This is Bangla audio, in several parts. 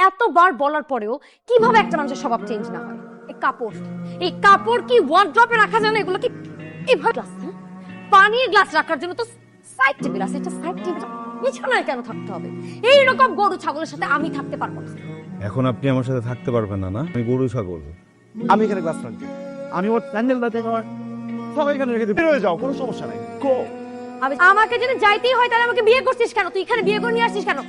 এতবার বলার পরেও কিভাবে একটা মানুষের স্বভাব চেঞ্জ না হয়? এই কাপড় কি ওয়ার্ড্রপে রাখা যায় না? এগুলো কি এভাবে গ্লাস, পানির গ্লাস রাখার জন্য তো সাইড টেবিল আছে। এটা সাইড টেবিল বিছানায় কেন থাকতে হবে? এইরকম গরু ছাগলের সাথে আমি থাকতে পারবো না। এখন আপনি আমার সাথে থাকতে পারবেন না, না? আমি গরু ছাগল। আমি এখানে গ্লাস রাখবো, আমি ওর প্যান্ডেলটা দেখে আমার সবাই এখানে রেখে বের হয়ে যাও, কোনো সমস্যা নাই। গো। আমাকে যদি যাইতেই হয় তাহলে আমাকে বিয়ে করছিস কেন? তুই এখানে বিয়ে করে নিয়ে আসছিস কেন?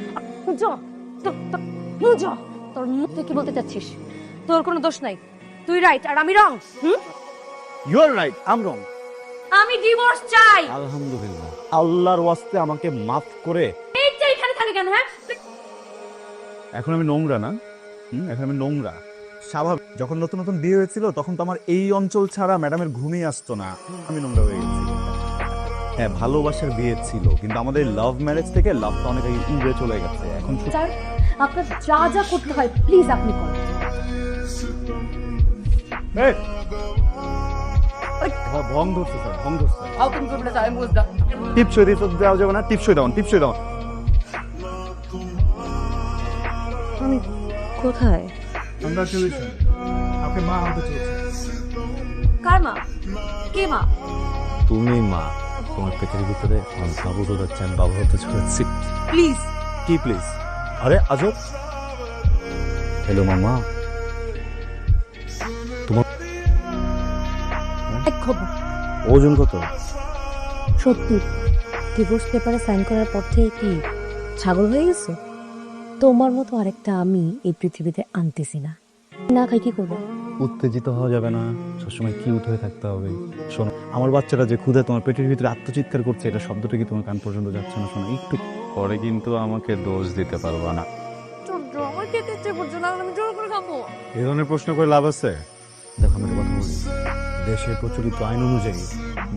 তোর মুখ তুই কি বলতে চাচ্ছিস? তোর কোনো দোষ নাই, তুই রাইট আর আমি wrong. You are right, I am wrong. আমি ডিভোর্স চাই। আলহামদুলিল্লাহ, আল্লাহর ওয়াস্তে আমাকে মাফ করে। এইটা এখানে থাকে কেন? হ্যাঁ, এখন আমি নোংরা না? এখন আমি নোংরা স্বাভাবিক। যখন নতুন নতুন বিয়ে হয়েছিল তখন তো আমার এই অঞ্চল ছাড়া ম্যাডামের ঘুমই আসতো না। আমি নোংরা হয়ে গেছি। হ্যাঁ, ভালোবাসার বিয়ে ছিল, কিন্তু আমাদের লাভ ম্যারেজ থেকে লাভটা অনেক উড়ে চলে গেছে। এখন স্যার, আপনার যা যা করতে হয় প্লিজ আপনি করুন। ভং ধরছে স্যার, ভং ধরছে। How come you say I'm with that? টিপসই দিতে দেওয়া যাবে না? টিপসই দাও, টিপসই দাও। আমি কোথায়? কংগ্রাচুলেশন, আপনি মা হতে চলেছেন। কার মা? কে মা? তুমি মা। তোমার পেটের ভিতরে আমার বাবু তো যাচ্ছে, আমি বাবু হতে চলেছি। প্লিজ। কি প্লিজ? আরে আজব। হ্যালো মামা, তোমার এক খবর। ওজন কত? সত্যি ডিভোর্স পেপারে সাইন করার পর থেকে কি ছাগল হয়ে গেছো? তোমার মতো আরেকটা আমি এই পৃথিবীতে আনতেছি না। না খাই কি করবো? উত্তেজিত হওয়া যাবে না, সবসময় কিউট হয়ে থাকতে হবে। শোনো, আমার বাচ্চাটা যে ক্ষুধা তোমার পেটের ভিতরে আত্মচিৎকার করছে, এটা শব্দটা কি তোমার কান পর্যন্ত যাচ্ছে না? শোনো, একটু পরে কিন্তু আমাকে দোষ দিতে পারবা না। আমার খেতে ইচ্ছে করছে না, আমি জোর করে খাবো। এই ধরনের প্রশ্ন করে লাভ আছে? দেখো আমি একটা কথা বলি, দেশের প্রচলিত আইন অনুযায়ী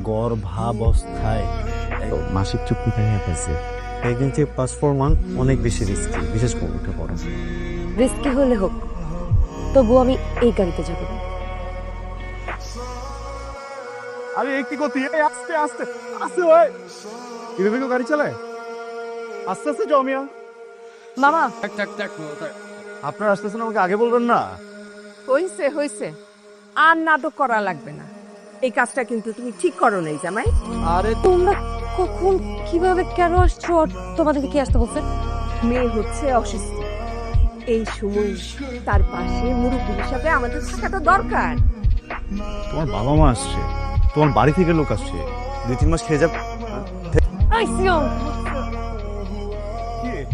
গর্ভাবস্থায় মাসিক চুক্তি নিয়ে পাইছে। প্রেগনেন্সি পাস 4 মান্থ অনেক বেশি রিস্কি, বিশেষ করে উঠে পড়ো। রিস্কি হলে হোক, তবু আমি এই গাড়িতে যাবো না। আরে একটি গতি, আস্তে আস্তে আস্তে ভাই। এভাবে কেউ গাড়ি চালায়? আস্তে আস্তে যাও মিয়া। মামা, আপনার আসতেছেন, আমাকে আগে বলবেন না? হইছে আর নাটক করা লাগবে না। এই কাজটা কিন্তু তুমি ঠিক করো নাই জামাই। আরে তোমরা কখন কিভাবে কেন আসছো? আর তোমাদেরকে কি আসতে বলছে? মেয়ে হচ্ছে অসুস্থ, এই সময় তার পাশে মুরব্বী হিসাবে আমাদের থাকাটা দরকার। তোমার বাবা মা আসছে, তোমার বাড়ি থেকে লোক আসছে, 2-3 মাস খেয়ে যাব।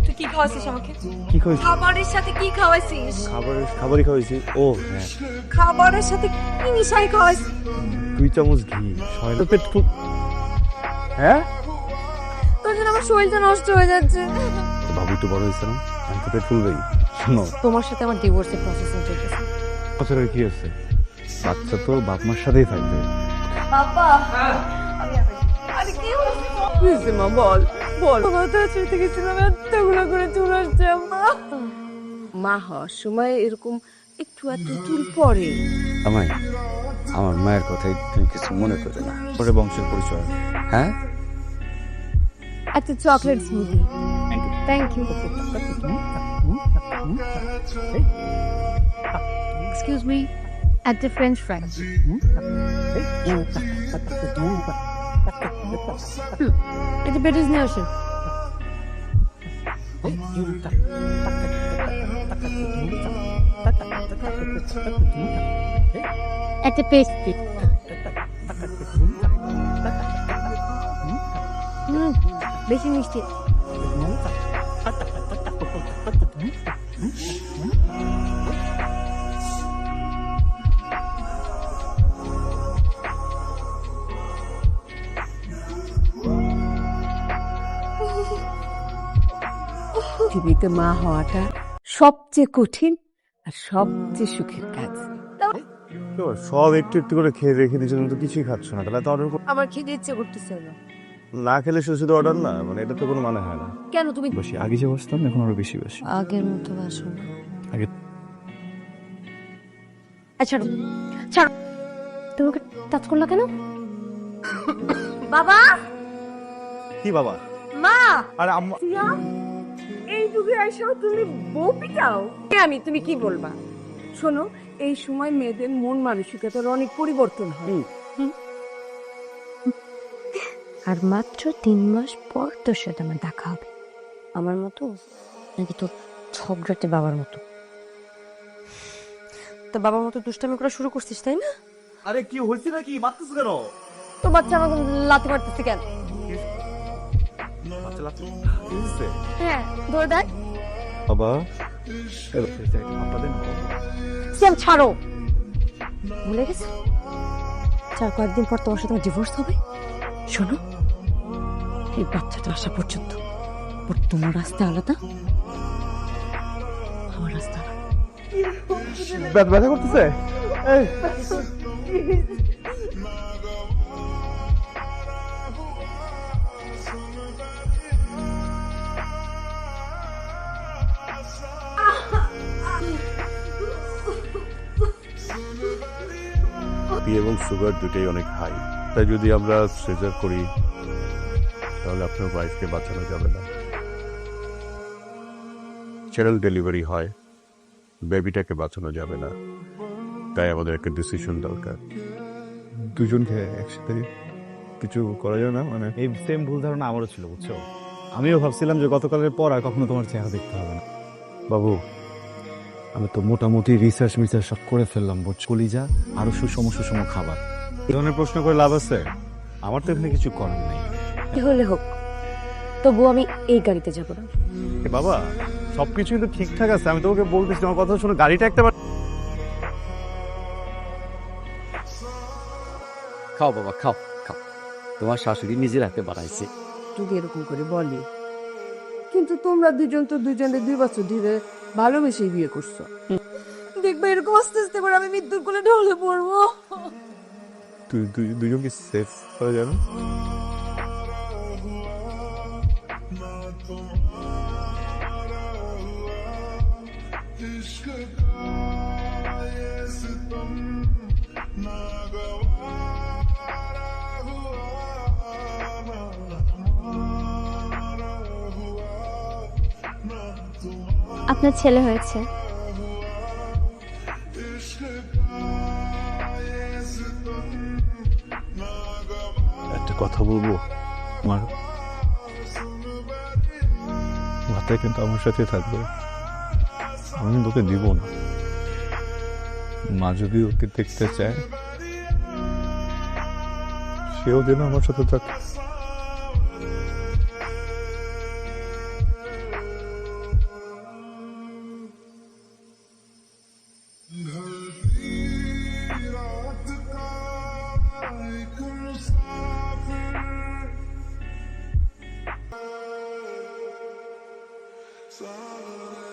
তুই কি খাওয়াইছিস আমাকে? কি খাইছিস? খাবারের সাথে কি খাওয়াইছিস? খাবারই খাওয়াইছি। ও হ্যাঁ, খাবারের সাথে কি মিশাই খাওয়াইছিস? 2 চামচ ঘি, 6 পেট ফুল। হ্যাঁ, তোর জন্য আমার শরীরটা নষ্ট হয়ে যাচ্ছে। তো বাবু একটু বড় হয়েছে না, আমি তো পেট ফুলবেই। শোনো, তোমার সাথে আমার ডিভোর্সের প্রসেসিং চলতেছে। বছরের কি আছে? বাচ্চা তো বাপ মার সাথেই থাকবে। বাবা, আরে কি হয়েছে? মা বল বল। বাবা তো ছুটে গেছিলাম, এতগুলো করে চুল আসছে আম্মা। মা হওয়ার সময় এরকম একটু একটু চুল পড়ে। আমায় আমার মায়ের কথাই তুমি কিছু মনে করবে না। পরে বংশের পরিচয়। হ্যাঁ, একটা chocolate smoothie. Thank you. Excuse me, একটা ফ্রেঞ্চ ফ্রাই। এটা পেটিস নিয়ে আসেন। একটা পেস্ট্রি। বেশি মিষ্টি। পৃথিবীতে মা হওয়াটা সবচেয়ে কঠিন আর সবচেয়ে সুখের কাজ। সব একটু একটু করে খেয়ে রেখে দিয়েছো, তুমি তো কিছুই খাচ্ছ না। তাহলে তো অর্ডার আমার খেতে ইচ্ছে করতেছে না। না খেলে শুধু শুধু অর্ডার না, মানে এটা তো কোনো মানে হয় না। কেন তুমি বেশি আগে যে বসতাম, এখন আরো বেশি বসি। আগের মতো বাসো না? আগে ছাড়ো ছাড়ো, তুমি ওকে টাচ করলা কেন? বাবা, কি বাবা? মা, আরে আম্মা, সিয়াম, এই যুগে আইসাও তুমি বউ পিটাও? তুমি কি বলবা? শোনো, এই সময় মেয়েদের মন মানসিকতার অনেক পরিবর্তন হয়। আর মাত্র 3 মাস পর তোর সাথে আমার দেখা হবে। আমার মতো নাকি তোর ঝগড়াটে বাবার মতো? তো বাবার মতো দুষ্টামি করা শুরু করছিস, তাই না? আরে কি হয়েছে নাকি, মারতেছ কেন? তো বাচ্চা আমাকে লাথি মারতেছে কেন? বাচ্চা লাথি দিছে? হ্যাঁ, ধরে দেখ। বাবা আপনাদের সিয়াম ছাড়ো, ভুলে গেছে 4-5 দিন পর তোমার সাথে ডিভোর্স হবে। শোনো, এই বাচ্চাটা আসা পর্যন্ত তোমার রাস্তা আলাদা, আমার রাস্তা আলাদা। ব্যথা করতেছে? এই, বি এবং সুগার দুটোই অনেক হাই, তাই যদি আমরা সিজার করি তাহলে আপনার ওয়াইফকে বাঁচানো যাবে না। চ্যানেল ডেলিভারি হয়, বেবিটাকে বাঁচানো যাবে না, তাই আমাদের একটা ডিসিশন দরকার। দুজনকে একসাথে কিছু করা যায় না? মানে এই সেম ভুল ধারণা আমারও ছিল, বুঝছো? আমিও ভাবছিলাম যে গতকালের পর আর কখনো তোমার চেহারা দেখতে হবে না। বাবু, আমি তো মোটামুটি রিসার্চ মিসার্চ সব করে ফেললাম, বুঝছো? কলিজা আরো সুষম সুষম খাবার, এই ধরনের প্রশ্ন করে লাভ আছে? আমার তো এখানে কিছু করার নেই। কি হলে হোক, তবু আমি এই গাড়িতে যাবো না। এ বাবা, সবকিছুই তো ঠিকঠাক আছে, আমি তোমাকে বলতেছি, আমার কথা শোনো, গাড়িটা একটা খাও বাবা, খাও খাও, তোমার শাশুড়ি নিজের হাতে বানাইছে। যদি এরকম করে বলি, কিন্তু তোমরা দুজন তো দুজনের 2 বছর ধরে ভালোবেসে বিয়ে করছো। দেখবে এরকম আস্তে আস্তে করে আমি মৃত্যুর কোলে ঢলে পড়বো। দুজনকে সেফ করা যাবে? আপনার ছেলে হয়েছে। একটা কথা বলবো, আমার মাথায় কিন্তু আমার সাথে থাকবে, আমি কিন্তু ওকে দিব না। মা যদি ওকে দেখতে চায়, সেও যেন আমার সাথে থাকে। Sorry.